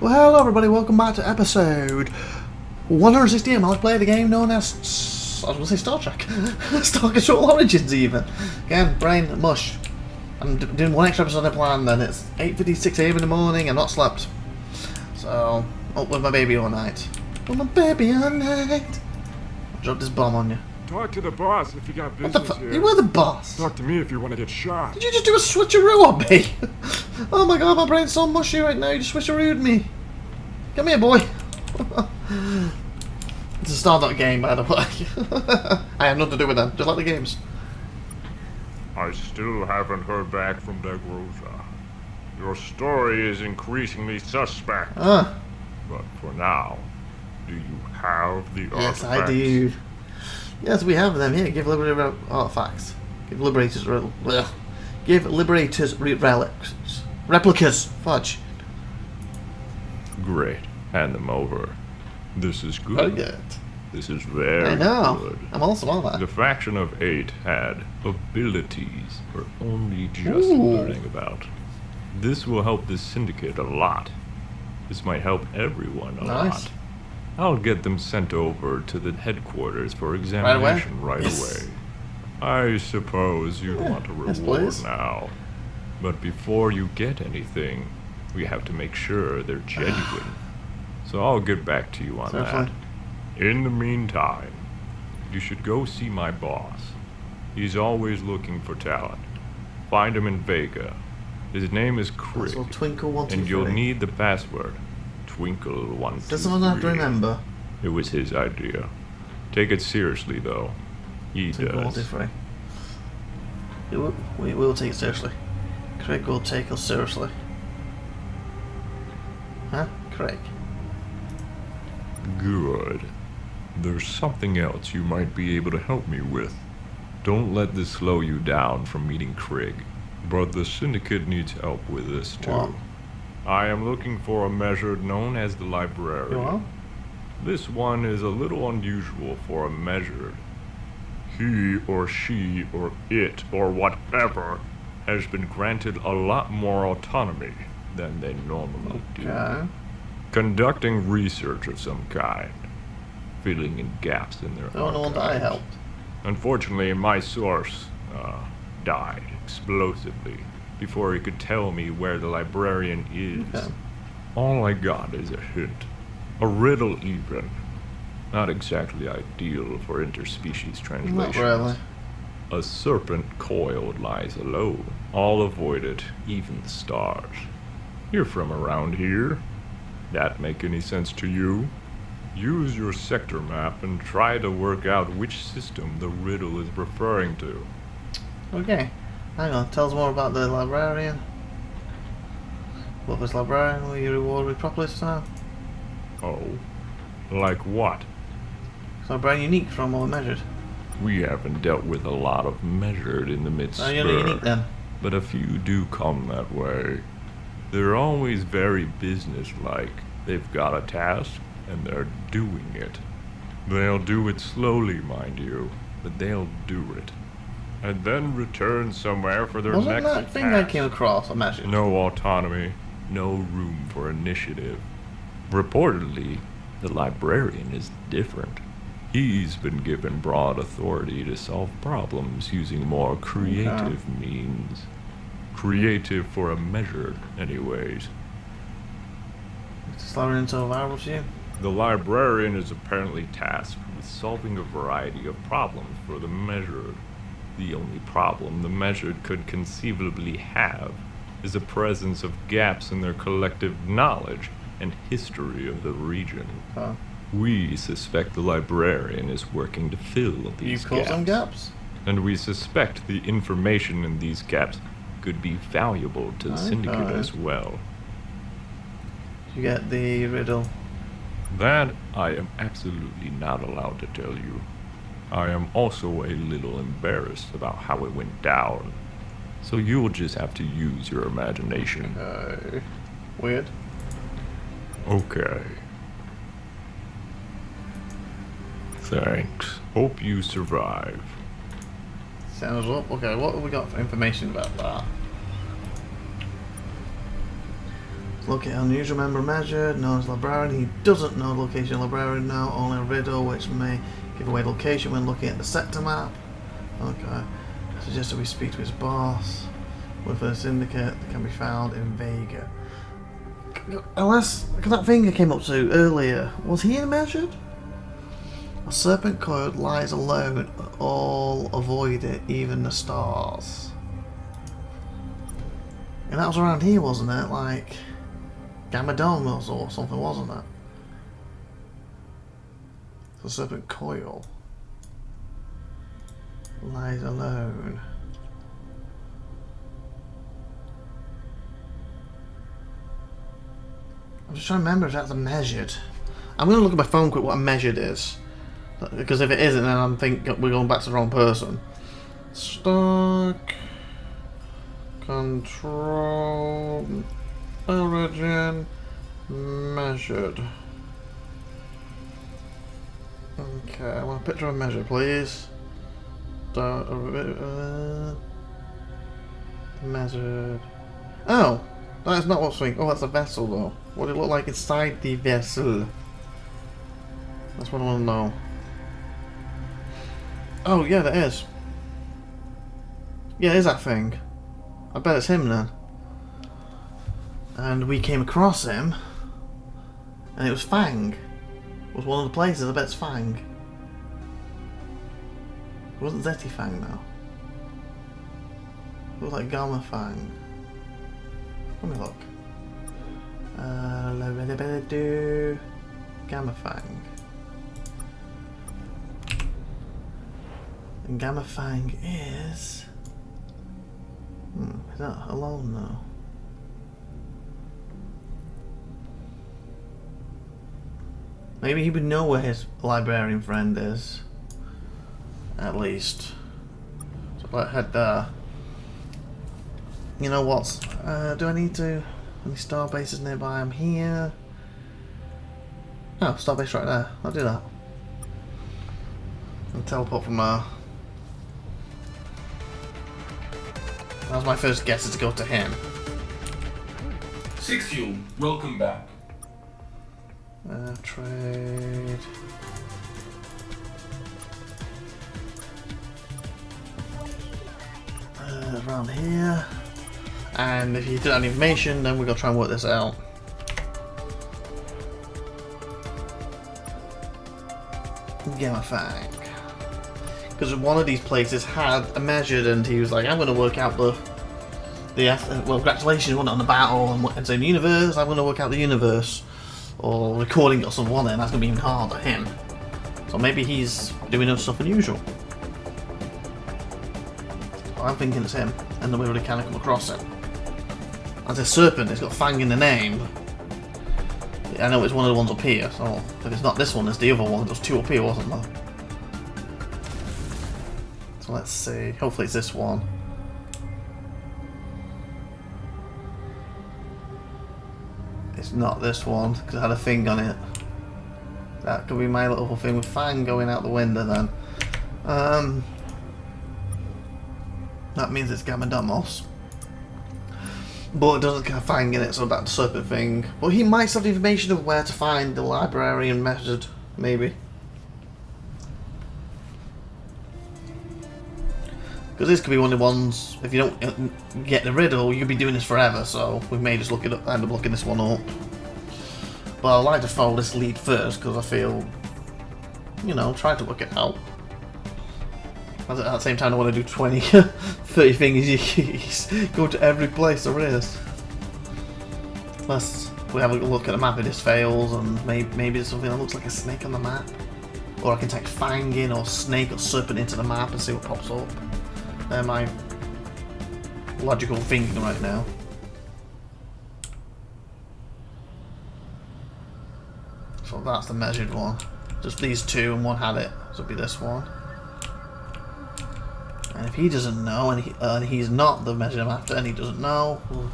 Well, hello everybody, welcome back to episode 168. I'll play the game known as, I was going to say Star Trek, Star Control Origins even. Again, brain mush. I'm doing one extra episode than planned, and it's 8:56 AM in the morning, and not slept. So, up with my baby all night. With my baby all night. I'll drop this bomb on you. Talk to the boss if you got What the business fuck? here. You were the boss. Talk to me if you want to get shot. Did you just do a switcheroo on me? Oh my god, my brain's so mushy right now, you just switcherooed me. Come here, boy. It's a Stardock game, by the way. I have nothing to do with them, just like the games. I still haven't heard back from Rosa. Your story is increasingly suspect. But for now, do you have the artifacts? Yes, I do. Yes, we have them here. Give Liberators artifacts. Give Liberators relics. Replicas. Fudge. Great. Hand them over. This is good. Very good. This is very I know. good. I'm also on that. The faction of 8 had abilities we're only just Ooh. learning about. This will help the syndicate a lot. This might help everyone a lot. I'll get them sent over to the headquarters for examination right away. I suppose you'd want a reward now. But before you get anything, we have to make sure they're genuine. So I'll get back to you on that. In the meantime, you should go see my boss. He's always looking for talent. Find him in Vega. His name is Craig. So Twinkle123. And you'll need the password. Twinkle123. Does someone have to remember? It was his idea. Take it seriously, though. He does. We will take it seriously. Craig will take us seriously. Huh? Craig. Good. There's something else you might be able to help me with. Don't let this slow you down from meeting Craig. But the Syndicate needs help with this, too. What? I am looking for a measure known as the Librarian. You are? This one is a little unusual for a measured. He or she or it or whatever has been granted a lot more autonomy than they normally do. Conducting research of some kind. Filling in gaps in their The one that I helped. Unfortunately, my source died explosively before he could tell me where the librarian is. Okay. All I got is a hint. A riddle even. Not exactly ideal for interspecies translations. Not really. A serpent coiled lies alone. All avoid it, even the stars. You're from around here. That make any sense to you? Use your sector map and try to work out which system the riddle is referring to. Okay. Hang on, tell us more about the librarian. What was librarian? Will you reward me properly this time? Oh? Like what? Is librarian unique from what we measured? We haven't dealt with a lot of measured in the Are you only unique then? but a few do come that way. They're always very businesslike. They've got a task, and they're doing it. They'll do it slowly, mind you, but they'll do it. And then return somewhere for their Wasn't next that thing task. I came across, I measured? No autonomy, no room for initiative. Reportedly, the librarian is different. He's been given broad authority to solve problems using more creative means. Creative for a measured, anyways. Is this librarian so valuable to you? The librarian is apparently tasked with solving a variety of problems for the measured. The only problem the measured could conceivably have is the presence of gaps in their collective knowledge and history of the region. We suspect the librarian is working to fill these You call some gaps? And we suspect the information in these gaps could be valuable to the syndicate as well. You get the riddle. That I am absolutely not allowed to tell you. I am also a little embarrassed about how it went down. So you'll just have to use your imagination. Weird. Okay. Thanks. Hope you survive. Sounds up. Okay, what have we got for information about that? Locate an unusual member measured, known as librarian. He doesn't know the location of librarian now, only a riddle which may give away location when looking at the sector map. Okay. Suggested we speak to his boss. With a syndicate that can be found in Vega. Unless, because that thing I came up to earlier, was he measured? A serpent coil lies alone, all avoid it, even the stars. And that was around here, wasn't it? Like Gamadon or something, wasn't it? The serpent coil lies alone. I'm just trying to remember if that's a measured. I'm going to look at my phone quick what a measured is. Because if it isn't, then I'm thinking we're going back to the wrong person. Stock control origin measured. Okay, I want a picture of a measure, please. Measured. Oh, that's not what's saying. Oh, that's a vessel though. What did it look like inside the vessel? That's what I want to know. Oh, yeah, that is. Yeah, it is that thing. I bet it's him then. And we came across him, and it was Fang. It was one of the places. I bet it's Fang. It wasn't Zeti Fang though. It was like Gamma Fang. Let me look. Gamma Fang. And Gamma Fang is... is that alone though? Maybe he would know where his librarian friend is. At least. So let's head there. You know what? Do I need to... Any star bases nearby? I'm here. Oh, star base right there. I'll do that. And teleport from there. That was my first guess, is to go to him. Six Fuel, welcome back. Trade. Around here. And if you did animation, then we're gonna try and work this out. Gamma Fang. Because one of these places had a measured, and he was like, I'm going to work out the well, congratulations, wasn't it, on the battle and say the universe, I'm going to work out the universe. Or recording it or something, and that's going to be even harder, him. So maybe he's doing stuff unusual. I'm thinking it's him, and then we already kind of come across him. As a serpent, it's got Fang in the name. I know it's one of the ones up here, so if it's not this one, it's the other one. There's two up here, wasn't there? So let's see. Hopefully it's this one. It's not this one, because it had a thing on it. That could be my little thing with Fang going out the window then. That means it's Gamadamos. But it doesn't have Fang in it, so that's the serpent thing. But he might have the information of where to find the librarian method, maybe. Because this could be one of the ones, if you don't get the riddle, you'll be doing this forever, so we may just look it up, end up looking this one up. But I'd like to follow this lead first, because I feel, you know, try to work it out. At the same time, I want to do 20, 30 things, go to every place there is. Unless we have a look at the map and this fails, and maybe there's something that looks like a snake on the map. Or I can take Fang in, or snake, or serpent into the map and see what pops up. They're my logical thinking right now. So that's the measured one. Just these two, and one had it, so it'll be this one. And if he doesn't know, and he's not the measure I'm after, and he doesn't know, we'll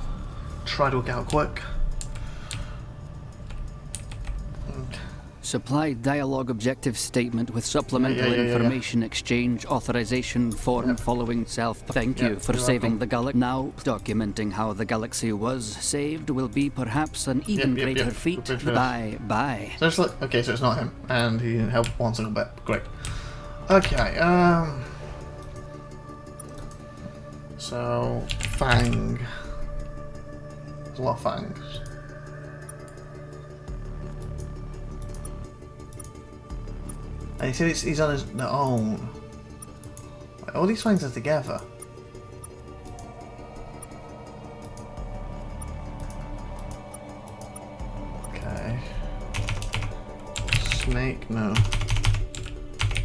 try to work out quick. Supply dialogue objective statement with supplemental information exchange authorization form following self. Thank you for saving the galaxy. Now, documenting how the galaxy was saved will be perhaps an even greater feat. Bye. Seriously? Okay, so it's not him, and he didn't help one single bit. Great. Okay, so, Fang. There's a lot of Fangs. And he said he's on his own. All these Fangs are together. Okay. Snake, no.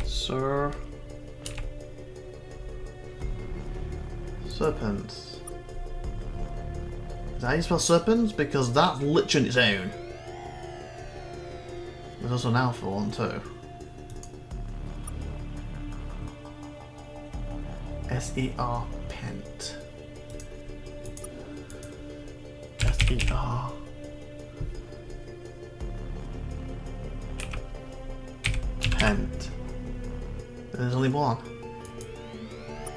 Sir. Serpents. Is that how you spell serpents? Because that's literally its own. There's also an alpha one too. S-E-R Pent. S-E-R. Pent. There's only one.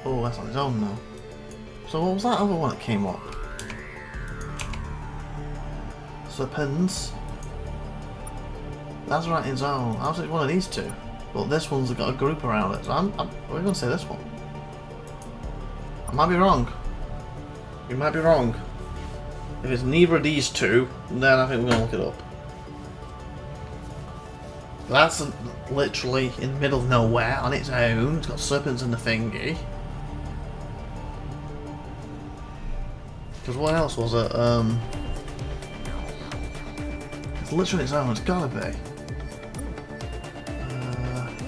Oh, that's on his own now. So what was that other one that came up? Serpents. That's right in his own. I was like one of these two. But this one's got a group around it. So we're going to say this one. I might be wrong. You might be wrong. If it's neither of these two, then I think we're going to look it up. That's literally in the middle of nowhere on its own. It's got serpents in the thingy. Because what else was it? It's literally its own. It's gotta be.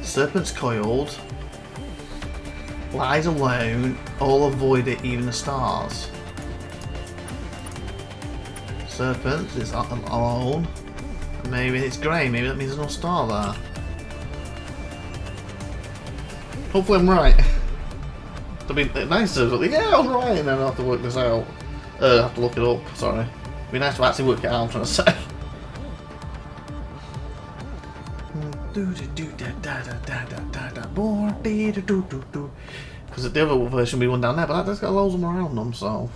Serpents coiled. Lies alone. All avoid it, even the stars. Serpents is alone. Maybe it's grey. Maybe that means there's no star there. Hopefully I'm right. It'd be nice to be, yeah, I was right, and then I'll have to work this out. Have to look it up. Sorry. It'd be nice to actually work it out. I'm trying to say. Because the other version will be one down there, but that's got loads of them around them, so.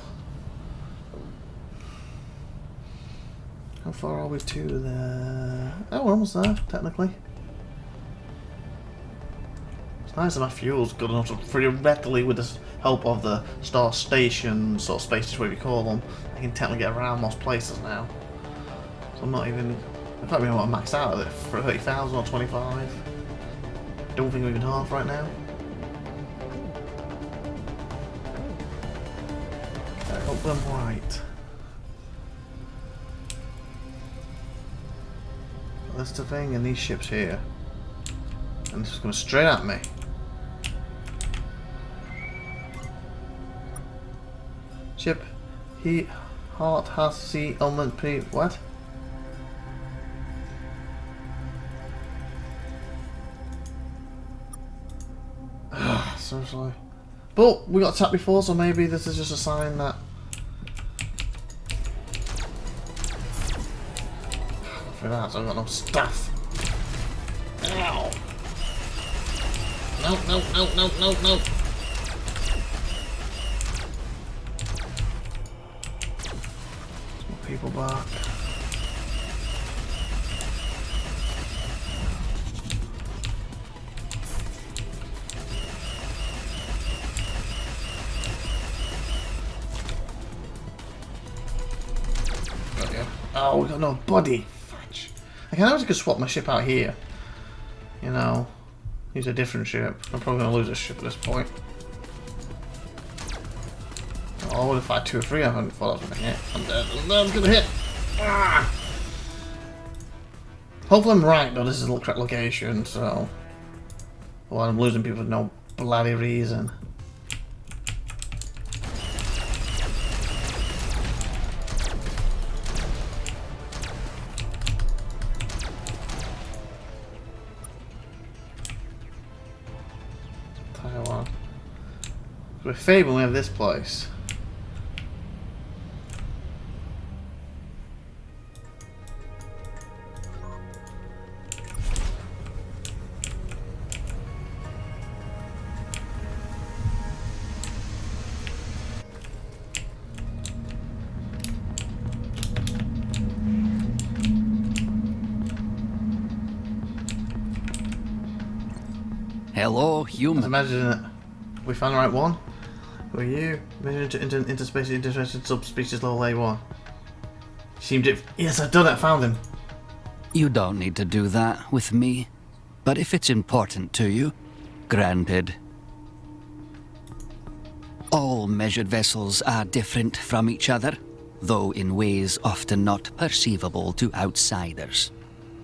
How far are we to the... Oh, we're almost there, technically. It's nice that my fuel's good enough to theoretically, with the help of the star stations, or spaces, whatever you call them, I can technically get around most places now. So I'm not even... I can't remember what I maxed out at it, for 30,000 or 25. Don't think I'm even half right now. Okay, hopefully I'm right. That's the thing, and these ships here. And this is going straight at me. Ship, he, heart, has, sea, element, pre, what? Seriously. But we got attacked before, so maybe this is just a sign that... For that, so I've got no stuff. Ow! No. More people back. Oh, we got no body. Fudge. I can always just swap my ship out here. You know, use a different ship. I'm probably gonna lose this ship at this point. Oh, if I had 2 or 3, I thought I was gonna hit. I'm dead. I'm gonna hit. Ah! Hopefully I'm right, though. This is the correct location, so. Well, I'm losing people for no bloody reason. With Fable, we have this place. Hello, human. Imagine it. We found the right one. Who are you? Interspace interested subspecies level A1. Seemed it. Yes, I've done it. I found him. You don't need to do that with me. But if it's important to you, granted. All measured vessels are different from each other, though in ways often not perceivable to outsiders.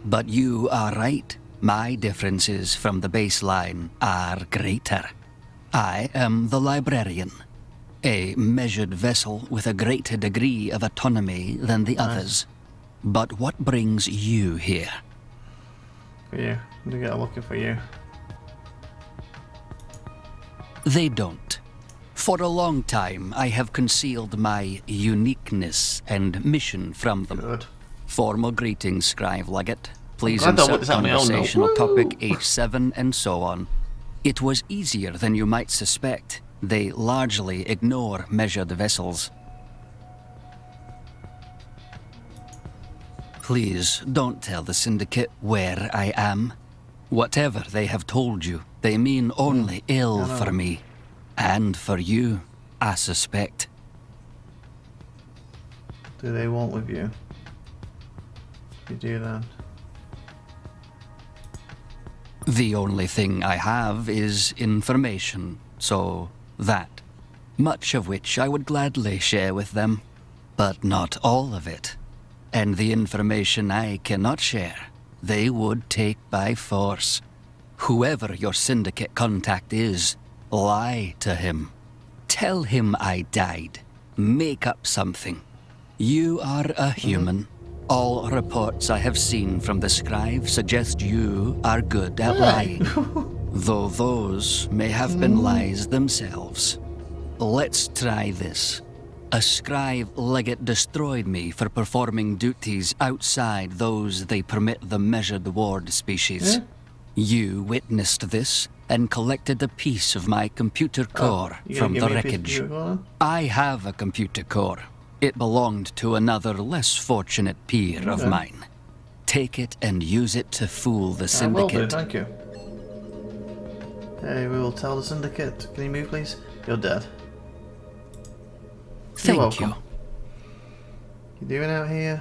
But you are right. My differences from the baseline are greater. I am the librarian, a measured vessel with a greater degree of autonomy than the others. But what brings you here? For you. I'm looking for you. They don't. For a long time, I have concealed my uniqueness and mission from them. Good. Formal greetings, Scribe Legate. Please I'm glad insert that was on my own note. conversational topic H7 and so on. It was easier than you might suspect. They largely ignore measured vessels. Please don't tell the Syndicate where I am. Whatever they have told you, they mean only ill for me. And for you, I suspect. Do they want with you? You do that. The only thing I have is information, so that. Much of which I would gladly share with them, but not all of it. And the information I cannot share, they would take by force. Whoever your Syndicate contact is, lie to him. Tell him I died. Make up something. You are a human. All reports I have seen from the Scribe suggest you are good at lying. Though those may have been lies themselves. Let's try this. A Scribe Legate destroyed me for performing duties outside those they permit the measured ward species. You witnessed this and collected a piece of my computer core from the wreckage. I have a computer core. It belonged to another less fortunate peer of mine. Take it and use it to fool the Syndicate. I will do, thank you. Hey, we will tell the Syndicate. Can you move, please? You're dead. Thank you. You doing out here?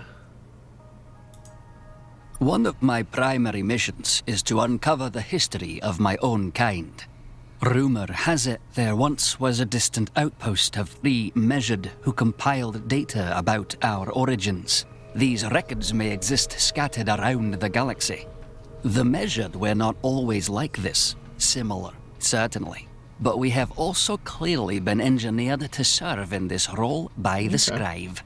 One of my primary missions is to uncover the history of my own kind. Rumor has it there once was a distant outpost of the Measured who compiled data about our origins. These records may exist scattered around the galaxy. The Measured were not always like this. Similar, certainly. But we have also clearly been engineered to serve in this role by the Scribe.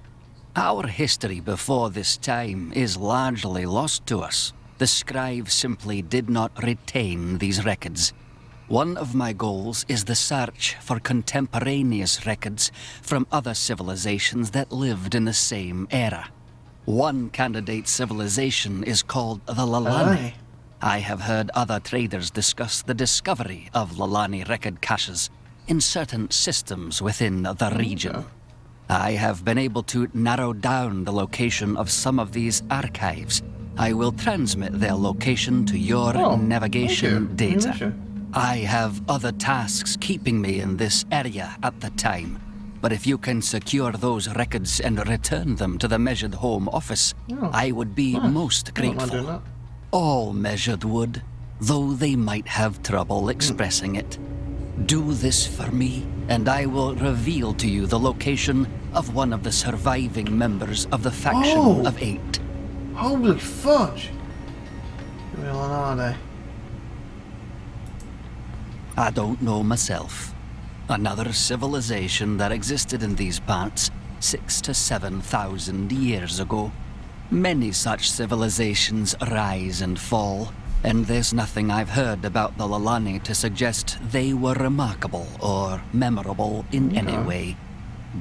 Our history before this time is largely lost to us. The Scribe simply did not retain these records. One of my goals is the search for contemporaneous records from other civilizations that lived in the same era. One candidate civilization is called the Lalani. I have heard other traders discuss the discovery of Lalani record caches in certain systems within the region. I have been able to narrow down the location of some of these archives. I will transmit their location to your navigation data. I have other tasks keeping me in this area at the time, but if you can secure those records and return them to the Measured Home Office, I would be most grateful. All Measured would, though they might have trouble expressing it. Do this for me, and I will reveal to you the location of one of the surviving members of the Faction of 8. Holy fudge! Well, are they? I don't know myself. Another civilization that existed in these parts 6,000 to 7,000 years ago. Many such civilizations rise and fall, and there's nothing I've heard about the Lalani to suggest they were remarkable or memorable in any way.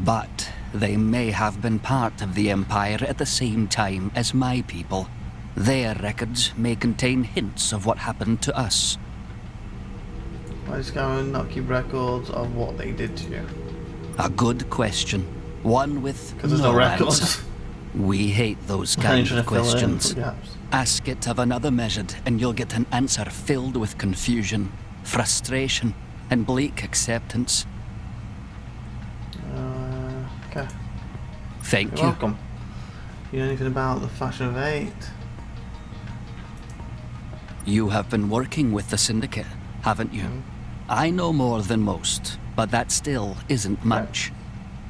But they may have been part of the Empire at the same time as my people. Their records may contain hints of what happened to us. I just go and not keep records of what they did to you. A good question. One with Because there's no records. answer. We hate those kinds of questions. Ask it of another Measured and you'll get an answer filled with confusion. frustration, and bleak acceptance. Okay. Thank You're you. welcome. You know anything about the Faction of 8? You have been working with the Syndicate, haven't you? I know more than most, but that still isn't much.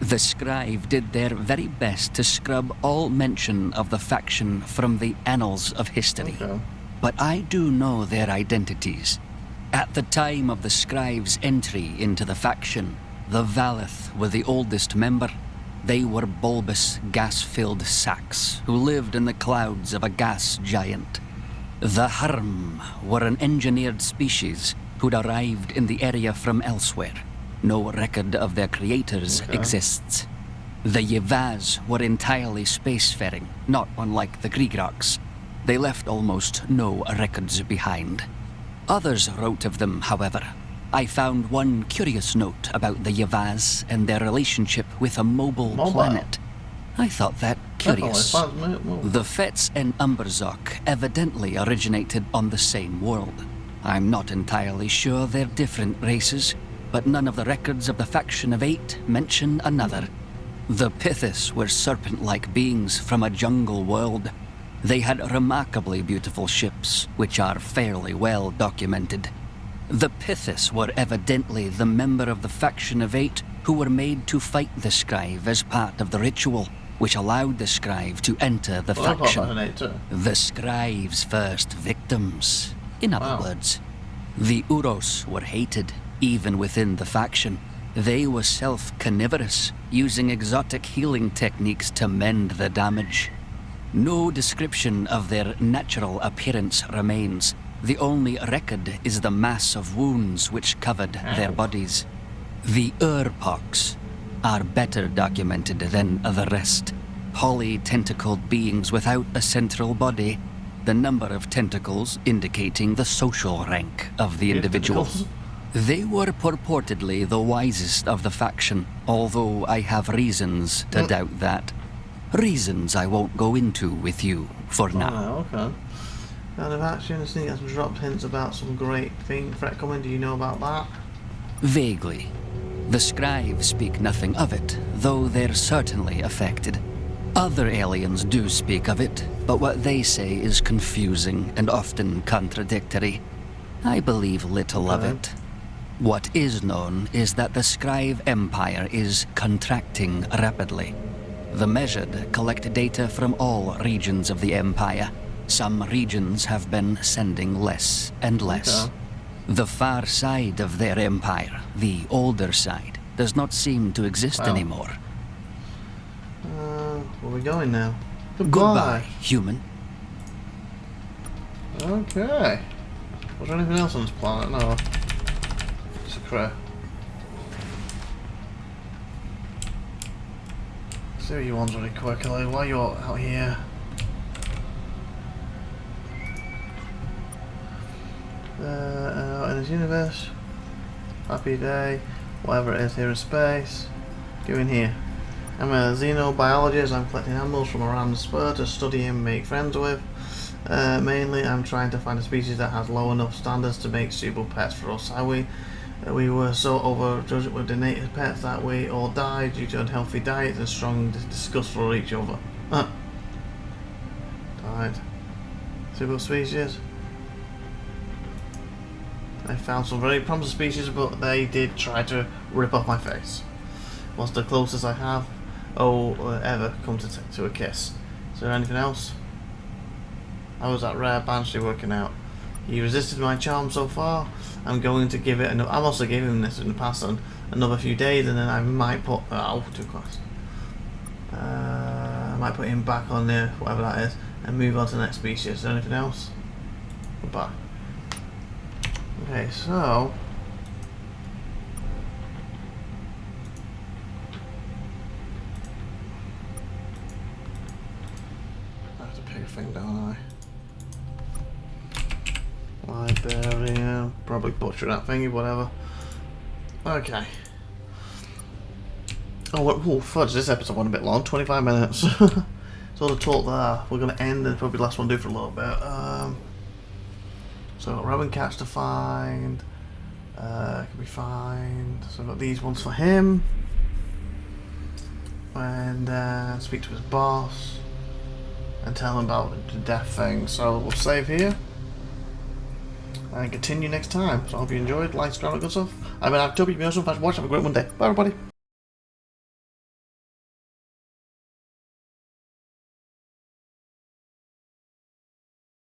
The Scribe did their very best to scrub all mention of the faction from the annals of history. Okay. But I do know their identities. At the time of the Scribe's entry into the faction, the Valeth were the oldest member. They were bulbous, gas-filled sacks who lived in the clouds of a gas giant. The Harm were an engineered species who'd arrived in the area from elsewhere. No record of their creators exists. The Yevaz were entirely spacefaring, not unlike the Griegroks. They left almost no records behind. Others wrote of them, however. I found one curious note about the Yevaz and their relationship with a mobile planet. I thought that curious. The Fets and Umberzok evidently originated on the same world. I'm not entirely sure they're different races, but none of the records of the Faction of 8 mention another. The Pithis were serpent-like beings from a jungle world. They had remarkably beautiful ships, which are fairly well documented. The Pithis were evidently the member of the Faction of 8 who were made to fight the Scribe as part of the ritual, which allowed the Scribe to enter the faction. The Scribe's first victims. In other words, the Uros were hated, even within the faction. They were self-carnivorous, using exotic healing techniques to mend the damage. No description of their natural appearance remains. The only record is the mass of wounds which covered their bodies. The Urpox are better documented than the rest. Poly-tentacled beings without a central body, the number of tentacles indicating the social rank of the individual. They were purportedly the wisest of the faction, although I have reasons to doubt that. Reasons I won't go into with you for now. Okay. Out of action, I think some dropped hints about some great threat coming. Do you know about that? Vaguely. The Scribes speak nothing of it, though they're certainly affected. Other aliens do speak of it, but what they say is confusing and often contradictory. I believe little of it. What is known is that the Scribe Empire is contracting rapidly. The Measured collect data from all regions of the Empire. Some regions have been sending less and less. The far side of their empire, the older side, does not seem to exist anymore. Where are we going now? Goodbye, human. Okay. Was there anything else on this planet? No. It's a crew. See what you want really quickly while you're out here. In this universe. Happy day. Whatever it is here in space. Go in here. I'm a xenobiologist. I'm collecting animals from around the spur to study and make friends with. Mainly, I'm trying to find a species that has low enough standards to make suitable pets for us. We were so overjudged with the native pets that we all died due to unhealthy diets and strong disgust for each other. Died. Suitable species. I found some very promising species, but they did try to rip off my face. What's the closest I have? Ever come to a kiss? Is there anything else? How was that rare banshee working out? He resisted my charm so far. I'm going to give it another. I also gave him this in the past on another few days, and then I might put too close. I might put him back on there, whatever that is, and move on to the next species. Is there anything else? Goodbye. Okay, so I have to pick a thing, don't I? Librarian, probably butcher that thingy, whatever. Okay. Oh, fudge, this episode went a bit long, 25 minutes. So the talk there, we're going to end and probably the last one do for a little bit. So Robin Catch to find. Can we find... So I've got these ones for him. And speak to his boss. And tell him about the death thing. So we'll save here. And continue next time. So I hope you enjoyed. Like, subscribe, and good stuff. I've been IVATOPIA. Thanks for watching. Have a great Monday. Bye everybody.